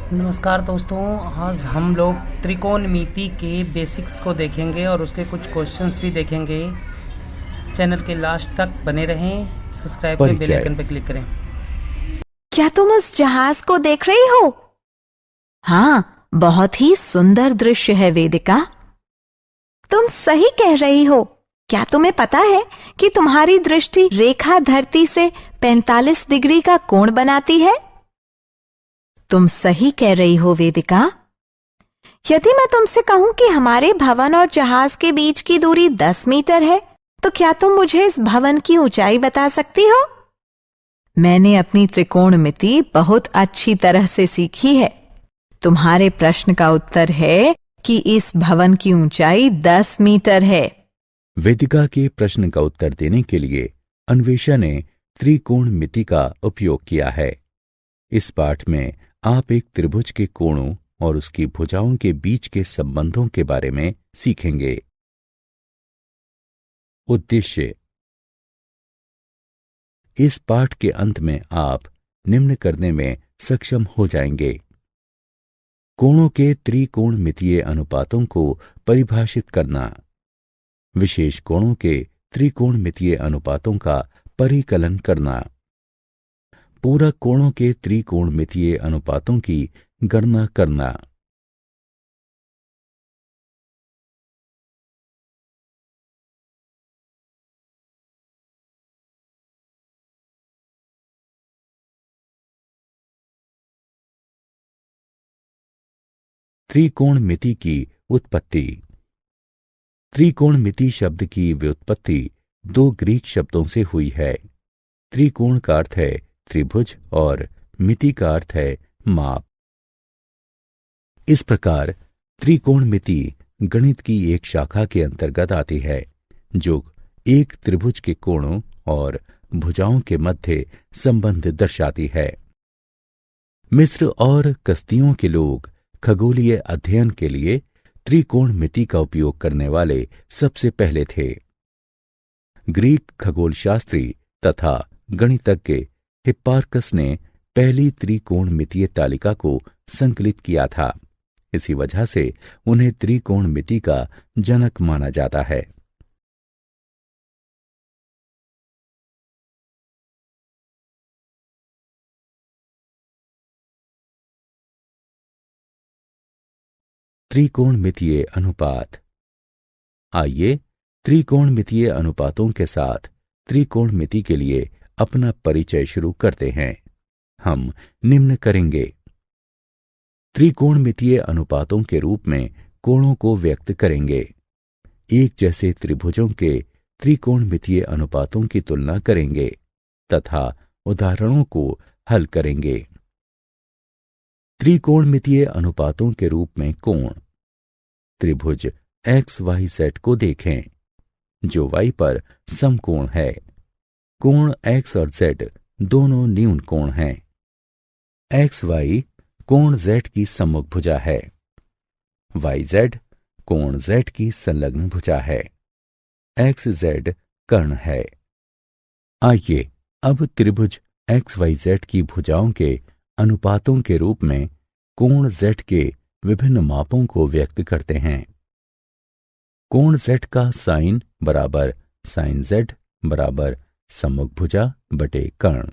नमस्कार दोस्तों। आज हम लोग त्रिकोणमिति के बेसिक्स को देखेंगे और उसके कुछ क्वेश्चंस भी देखेंगे। चैनल के लास्ट तक बने रहें, सब्सक्राइब करें, बेल परिचय। आइकन पर क्लिक करें। क्या तुम उस जहाज को देख रही हो? हाँ, बहुत ही सुंदर दृश्य है वेदिका। तुम सही कह रही हो। क्या तुम्हें पता है कि तुम्हारी दृष्टि रेखा धरती से 45 डिग्री का कोण बनाती है? तुम सही कह रही हो वेदिका। यदि मैं तुमसे कहूं कि हमारे भवन और जहाज के बीच की दूरी 10 मीटर है, तो क्या तुम मुझे इस भवन की ऊंचाई बता सकती हो? मैंने अपनी त्रिकोणमिति बहुत अच्छी तरह से सीखी है। तुम्हारे प्रश्न का उत्तर है कि इस भवन की ऊंचाई 10 मीटर है। वेदिका के प्रश्न का उत्तर देने के लिए अन्वेषा ने त्रिकोणमिति का उपयोग किया है। इस पाठ में आप एक त्रिभुज के कोणों और उसकी भुजाओं के बीच के संबंधों के बारे में सीखेंगे। उद्देश्य। इस पाठ के अंत में आप निम्न करने में सक्षम हो जाएंगे: कोणों के त्रिकोणमितीय अनुपातों को परिभाषित करना, विशेष कोणों के त्रिकोणमितीय अनुपातों का परिकलन करना, पूरक कोणों के त्रिकोणमितीय अनुपातों की गणना करना। त्रिकोणमिति की उत्पत्ति। त्रिकोणमिति शब्द की व्युत्पत्ति दो ग्रीक शब्दों से हुई है। त्रिकोण का अर्थ है त्रिभुज और मिति का अर्थ है माप। इस प्रकार त्रिकोणमिति गणित की एक शाखा के अंतर्गत आती है जो एक त्रिभुज के कोणों और भुजाओं के मध्य संबंध दर्शाती है। मिस्र और कसदियों के लोग खगोलीय अध्ययन के लिए त्रिकोणमिति का उपयोग करने वाले सबसे पहले थे। ग्रीक खगोलशास्त्री तथा गणितज्ञ हिप्पार्कस ने पहली त्रिकोणमितीय तालिका को संकलित किया था। इसी वजह से उन्हें त्रिकोणमिति का जनक माना जाता है। त्रिकोणमितीय अनुपात। आइए त्रिकोणमितीय अनुपातों के साथ त्रिकोणमिति के लिए अपना परिचय शुरू करते हैं। हम निम्न करेंगे: त्रिकोणमितीय अनुपातों के रूप में कोणों को व्यक्त करेंगे। एक जैसे त्रिभुजों के त्रिकोणमितीय अनुपातों की तुलना करेंगे तथा उदाहरणों को हल करेंगे। त्रिकोणमितीय अनुपातों के रूप में कोण। त्रिभुज एक्स वाई सेट को देखें जो y पर समकोण है। कोण x और z दोनों न्यून कोण हैं। एक्स वाई कोण z की सम्मुख भुजा है। वाई जेड कोण z की संलग्न भुजा है। एक्स जेड कर्ण है। आइए अब त्रिभुज एक्स वाई जेड की भुजाओं के अनुपातों के रूप में कोण z के विभिन्न मापों को व्यक्त करते हैं। कोण z का साइन बराबर साइन z बराबर सम्मुख भुजा बटे कर्ण।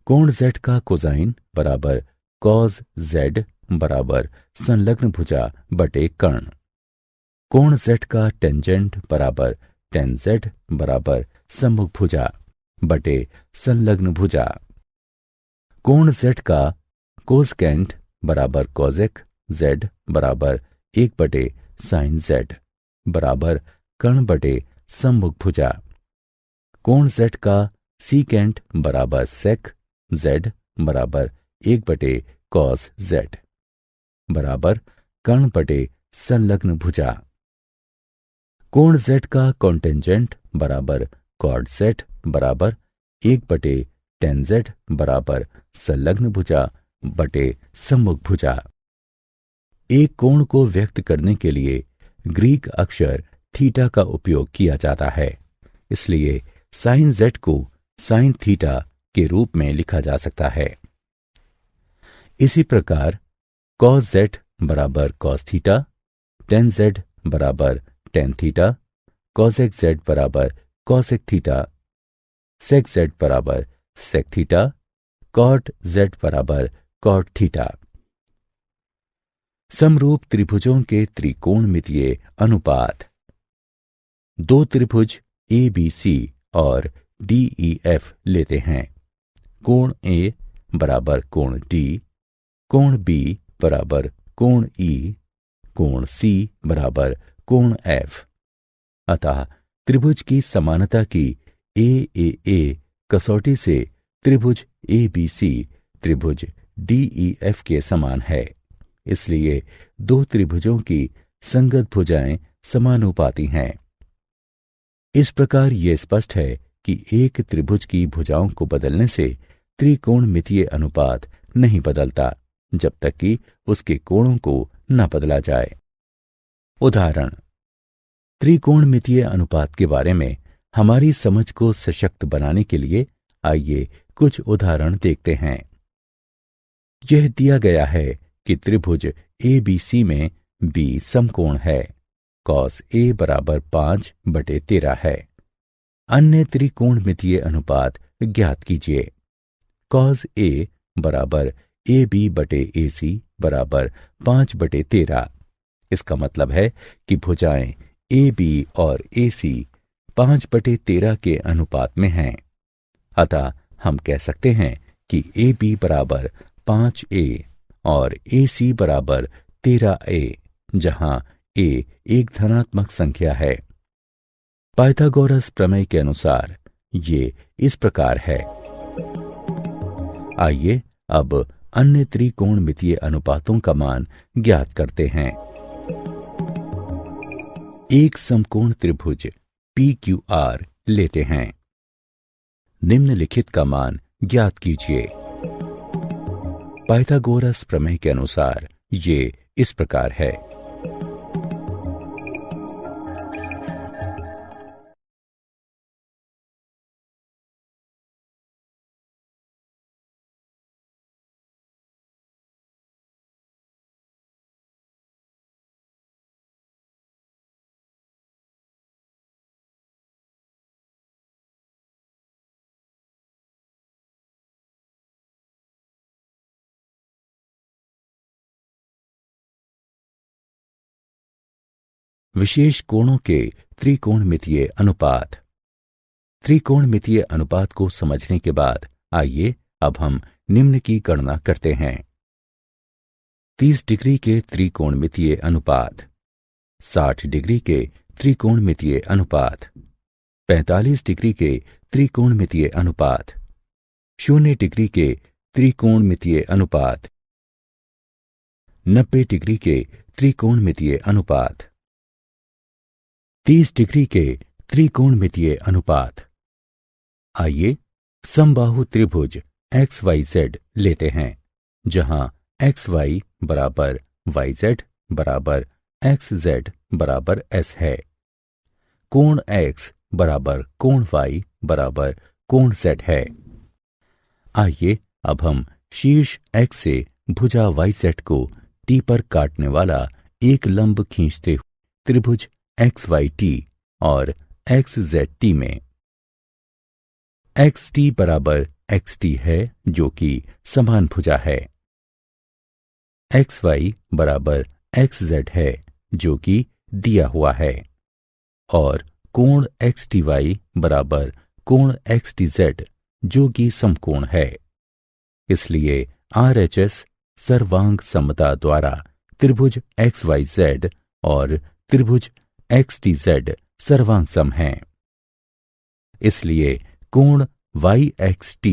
कोण z का कोसाइन बराबर कॉस z बराबर संलग्न भुजा बटे कर्ण। कोण z का टेंजेंट बराबर टेन z बराबर सम्मुख भुजा बटे संलग्न भुजा। कोण z का कोसकेंट बराबर कॉसेक z बराबर 1 बटे साइन z बराबर कर्ण बटे सम्मुख भुजा। कोण z का सीकेंट बराबर सेक z बराबर 1 बटे कॉस z बराबर कर्ण बटे संलग्न भुजा। कोण z का कॉन्टेंजेंट बराबर कॉड z बराबर 1 बटे टेन z बराबर संलग्न भुजा बटे सम्मुख भुजा। एक कोण को व्यक्त करने के लिए ग्रीक अक्षर थीटा का उपयोग किया जाता है, इसलिए साइन z को साइन थीटा के रूप में लिखा जा सकता है। इसी प्रकार कॉस जेड बराबर कॉस थीटा, टेन जेड बराबर टेन थीटा, कॉसेक जेड बराबर कॉसेक थीटा, सेक जेड बराबर सेक थीटा, कॉट जेड बराबर कॉट थीटा। समरूप त्रिभुजों के त्रिकोणमितीय अनुपात। दो त्रिभुज ए बी सी और डी ई एफ लेते हैं। कोण ए बराबर कोण डी, कोण बी बराबर कोण ई, कोण सी बराबर कोण एफ। अतः त्रिभुज की समानता की ए कसौटी से त्रिभुज ए बी सी त्रिभुज डी ई एफ के समान है। इसलिए दो त्रिभुजों की संगत भुजाएं समानुपाती हैं। इस प्रकार यह स्पष्ट है कि एक त्रिभुज की भुजाओं को बदलने से त्रिकोणमितीय अनुपात नहीं बदलता जब तक कि उसके कोणों को न बदला जाए। उदाहरण। त्रिकोणमितीय अनुपात के बारे में हमारी समझ को सशक्त बनाने के लिए आइए कुछ उदाहरण देखते हैं। यह दिया गया है कि त्रिभुज ए बी सी में बी समकोण है। कॉस ए बराबर 5/13 है। अन्य त्रिकोणमितीय अनुपात ज्ञात कीजिए। कॉस ए बराबर ए बी बटे ए सी बराबर 5/13। इसका मतलब है कि भुजाएं ए बी और ए सी 5/13 के अनुपात में हैं। अतः हम कह सकते हैं कि ए बी बराबर 5a और ए सी बराबर 13a, जहां a एक धनात्मक संख्या है। पाइथागोरस प्रमेय के अनुसार ये इस प्रकार है। आइए अब अन्य त्रिकोणमितीय अनुपातों का मान ज्ञात करते हैं। एक समकोण त्रिभुज PQR लेते हैं। निम्नलिखित का मान ज्ञात कीजिए। पाइथागोरस प्रमेय के अनुसार ये इस प्रकार है। विशेष कोणों के त्रिकोणमितीय अनुपात। त्रिकोणमितीय अनुपात को समझने के बाद आइए अब हम निम्न की गणना करते हैं। 30 डिग्री के त्रिकोणमितीय अनुपात, 60 डिग्री के त्रिकोणमितीय अनुपात, 45 डिग्री के त्रिकोणमितीय अनुपात, 0 डिग्री के त्रिकोणमितीय अनुपात, 90 डिग्री के त्रिकोणमितीय अनुपात, 30 डिग्री के त्रिकोणमितीय अनुपात। आइए समबाहु त्रिभुज XYZ लेते हैं, जहां XY बराबर YZ बराबर XZ बराबर S है। कोण X बराबर कोण Y बराबर कोण Z है। आइए अब हम शीर्ष X से भुजा YZ को T पर काटने वाला एक लंब खींचते हुए त्रिभुज XYT और XZT में XT बराबर XT है, जो कि समान भुजा है। XY बराबर XZ है, जो कि दिया हुआ है, और कोण XTY बराबर कोण XTZ, जो कि समकोण है। इसलिए RHS सर्वांग समता द्वारा त्रिभुज XYZ और त्रिभुज XTZ सर्वांग सम हैं। इसलिए कोण YXT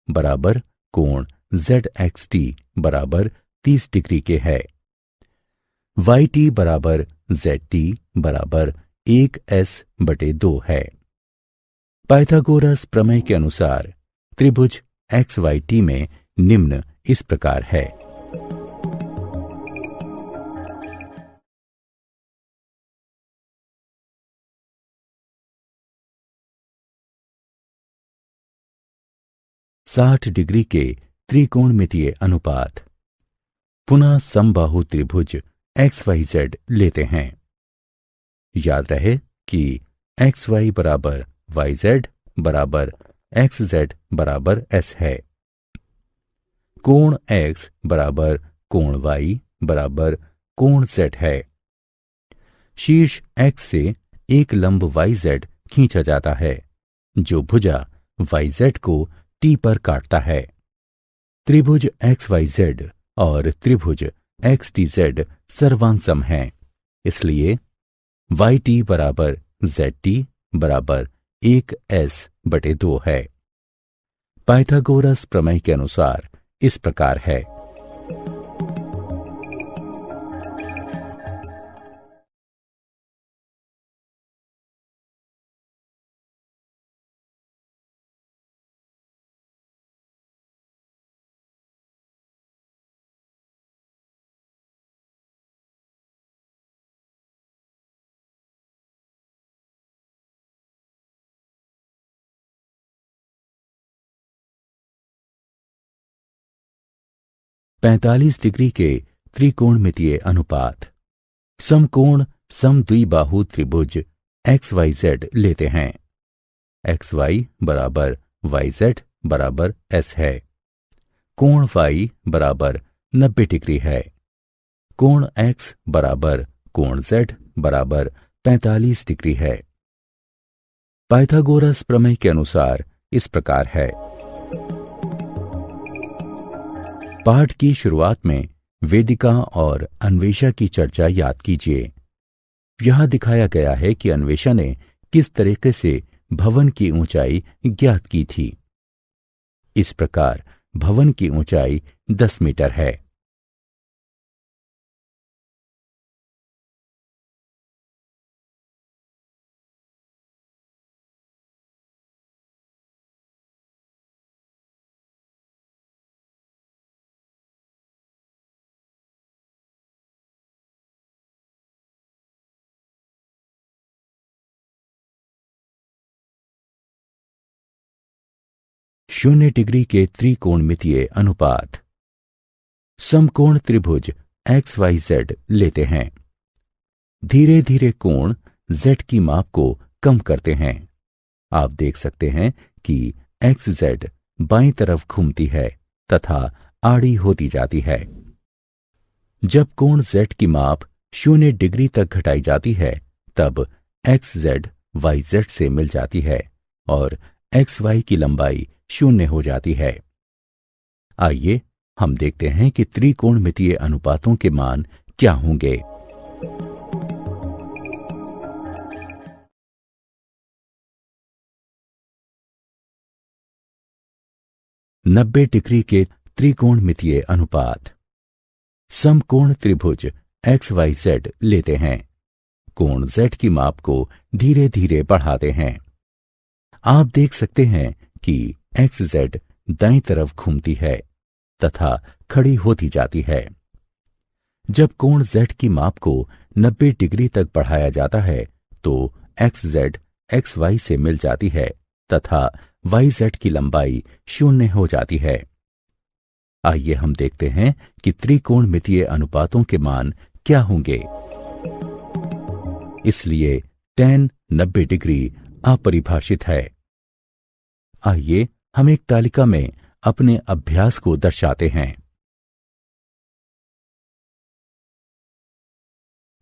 बराबर कोण ZXT बराबर 30 डिग्री के है। YT बराबर ZT बराबर 1s/2 है। पाइथागोरस प्रमेय के अनुसार त्रिभुज XYT में निम्न इस प्रकार है। साठ डिग्री के त्रिकोणमितीय अनुपात। पुनः समबाहु त्रिभुज XYZ लेते हैं। याद रहे कि XY बराबर YZ बराबर XZ बराबर S है। कोण X बराबर कोण Y बराबर कोण Z है। शीर्ष X से एक लंब YZ खींचा जाता है जो भुजा YZ को T पर काटता है। त्रिभुज XYZ और त्रिभुज XTZ सर्वांग सम हैं, इसलिए YT बराबर ZT बराबर 1S/2 है। पाइथागोरस प्रमेय के अनुसार इस प्रकार है। पैंतालीस डिग्री के त्रिकोणमितीय अनुपात। समकोण समद्विबाहु त्रिभुज XYZ लेते हैं। XY बराबर YZ बराबर S है। कोण Y बराबर 90 डिग्री है। कोण X बराबर कोण Z बराबर 45 डिग्री है। पाइथागोरस प्रमेय के अनुसार इस प्रकार है। पाठ की शुरुआत में वेदिका और अन्वेषा की चर्चा याद कीजिए। यहां दिखाया गया है कि अन्वेषा ने किस तरीके से भवन की ऊंचाई ज्ञात की थी। इस प्रकार भवन की ऊंचाई 10 मीटर है। शून्य डिग्री के त्रिकोणमितीय अनुपात। समकोण त्रिभुज XYZ लेते हैं। धीरे धीरे कोण Z की माप को कम करते हैं। आप देख सकते हैं कि XZ बाईं तरफ घूमती है तथा आड़ी होती जाती है। जब कोण Z की माप 0 डिग्री तक घटाई जाती है तब XZ YZ से मिल जाती है और XY की लंबाई 0 हो जाती है। आइए हम देखते हैं कि त्रिकोणमितीय अनुपातों के मान क्या होंगे। नब्बे डिग्री के त्रिकोणमितीय अनुपात। समकोण त्रिभुज XYZ लेते हैं। कोण Z की माप को धीरे धीरे बढ़ाते हैं। आप देख सकते हैं कि XZ दाईं तरफ घूमती है तथा खड़ी होती जाती है। जब कोण Z की माप को 90 डिग्री तक बढ़ाया जाता है तो XZ XY से मिल जाती है तथा YZ की लंबाई 0 हो जाती है। आइए हम देखते हैं कि त्रिकोणमितीय अनुपातों के मान क्या होंगे। इसलिए tan 90 डिग्री अपरिभाषित है। आइए हम एक तालिका में अपने अभ्यास को दर्शाते हैं।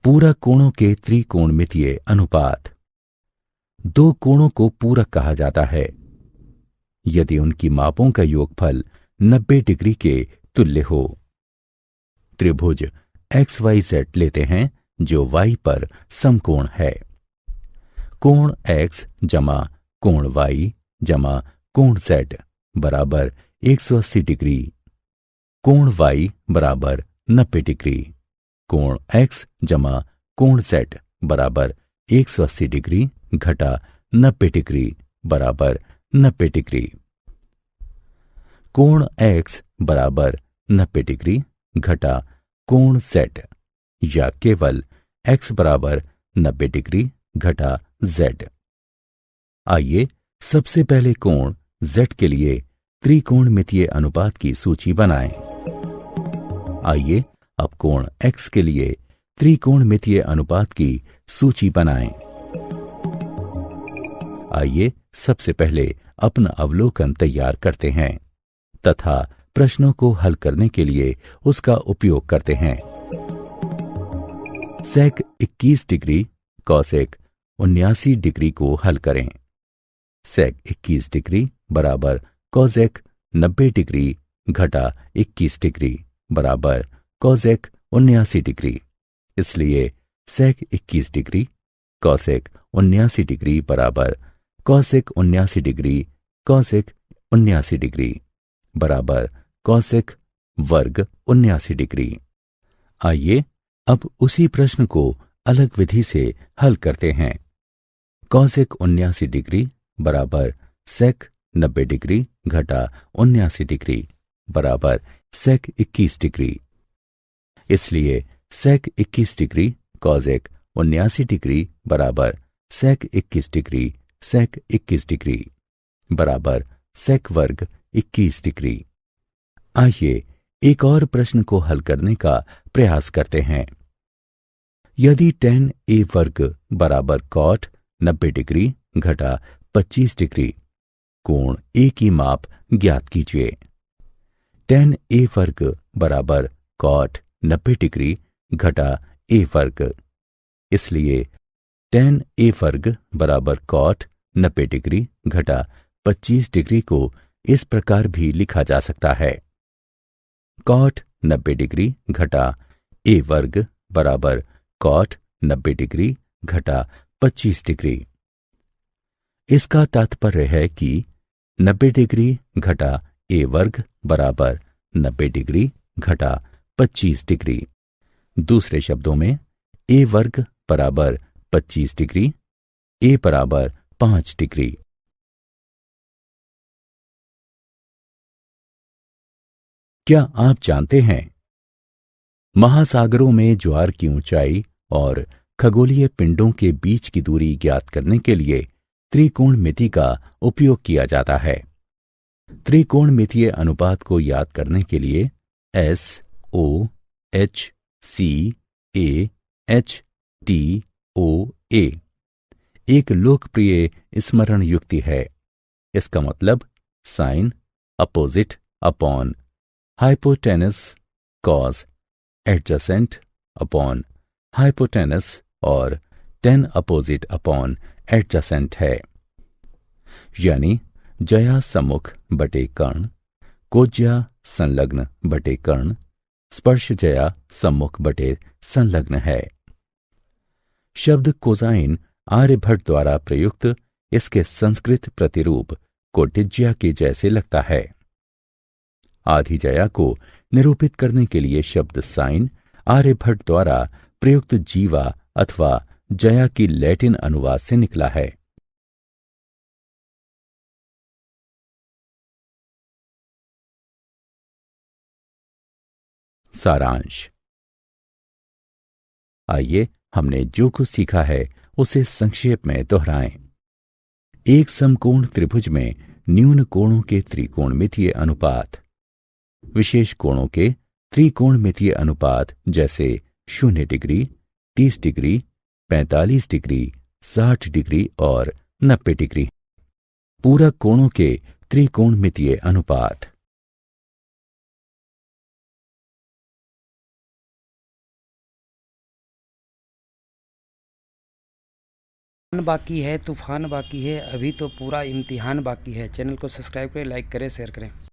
पूरक कोणों के त्रिकोणमितीय अनुपात। दो कोणों को पूरक कहा जाता है यदि उनकी मापों का योगफल 90 डिग्री के तुल्य हो। त्रिभुज XYZ लेते हैं जो Y पर समकोण है। कोण X जमा कोण Y जमा कोण Z बराबर 180 डिग्री। कोण Y बराबर 90 डिग्री। कोण X जमा कोण Z बराबर 180 डिग्री घटा 90 डिग्री बराबर 90 डिग्री। कोण X बराबर 90 डिग्री घटा कोण Z या केवल X बराबर 90 डिग्री घटा Z। आइए सबसे पहले कोण Z के लिए त्रिकोणमितीय अनुपात की सूची बनाएं। आइए आप कोण x के लिए त्रिकोणमितीय अनुपात की सूची बनाएं। आइए सबसे पहले अपना अवलोकन तैयार करते हैं तथा प्रश्नों को हल करने के लिए उसका उपयोग करते हैं। सेक 21 डिग्री कॉसेक 79 डिग्री को हल करें। सेक 21 डिग्री बराबर कॉसेक 90 डिग्री घटा 21 डिग्री बराबर कॉसेक 79 डिग्री। इसलिए सेक 21 डिग्री कॉसेक 79 डिग्री बराबर कॉसेक 79 डिग्री कॉसेक 79 डिग्री बराबर कॉसेक वर्ग 79 डिग्री। आइए अब उसी प्रश्न को अलग विधि से हल करते हैं। कॉसेक 79 डिग्री बराबर सेक 90 डिग्री घटा 79 डिग्री बराबर सेक 21 डिग्री। इसलिए सेक 21 डिग्री कॉसेक 79 डिग्री बराबर सेक 21 डिग्री सेक 21 डिग्री बराबर सेक वर्ग 21 डिग्री। आइए एक और प्रश्न को हल करने का प्रयास करते हैं। यदि tan a वर्ग बराबर कॉट 90 डिग्री घटा 25 डिग्री, कोण a की माप ज्ञात कीजिए। tan a वर्ग बराबर कॉट 90 डिग्री घटा a वर्ग। इसलिए tan a वर्ग बराबर कॉट 90 डिग्री घटा 25 डिग्री को इस प्रकार भी लिखा जा सकता है। कॉट 90 डिग्री घटा a वर्ग बराबर कॉट 90 डिग्री घटा 25 डिग्री। इसका तात्पर्य है कि 90 डिग्री घटा a वर्ग बराबर 90 डिग्री घटा 25 डिग्री। दूसरे शब्दों में a वर्ग बराबर 25 डिग्री, a बराबर 5 डिग्री। क्या आप जानते हैं महासागरों में ज्वार की ऊंचाई और खगोलीय पिंडों के बीच की दूरी ज्ञात करने के लिए त्रिकोणमिति का उपयोग किया जाता है। त्रिकोणमितीय अनुपात को याद करने के लिए S O H C A H T O A एक लोकप्रिय स्मरण युक्ति है। इसका मतलब sine opposite upon hypotenuse cos adjacent upon hypotenuse और tan अपोजिट अपॉन एडजेसेंट है। यानी जया सम्मुख बटे कर्ण, कोज्या संलग्न बटे कर्ण, स्पर्श जया सम्मुख बटे संलग्न है। शब्द कोसाइन आर्यभट्ट द्वारा प्रयुक्त इसके संस्कृत प्रतिरूप कोटिज्या के जैसे लगता है। आधी जया को निरूपित करने के लिए शब्द साइन आर्यभट्ट द्वारा प्रयुक्त जीवा अथवा जया की लैटिन अनुवाद से निकला है। सारांश। आइए हमने जो कुछ सीखा है उसे संक्षेप में दोहराएं। एक समकोण त्रिभुज में न्यून कोणों के त्रिकोणमितीय अनुपात, विशेष कोणों के त्रिकोणमितीय अनुपात जैसे 0 डिग्री, 30 डिग्री, 45 डिग्री, 60 डिग्री और 90 डिग्री। पूरक कोणों के त्रिकोणमितीय अनुपात। बाकी है, तूफान बाकी है, अभी तो पूरा इम्तिहान बाकी है। चैनल को सब्सक्राइब करें, लाइक करें, शेयर करें।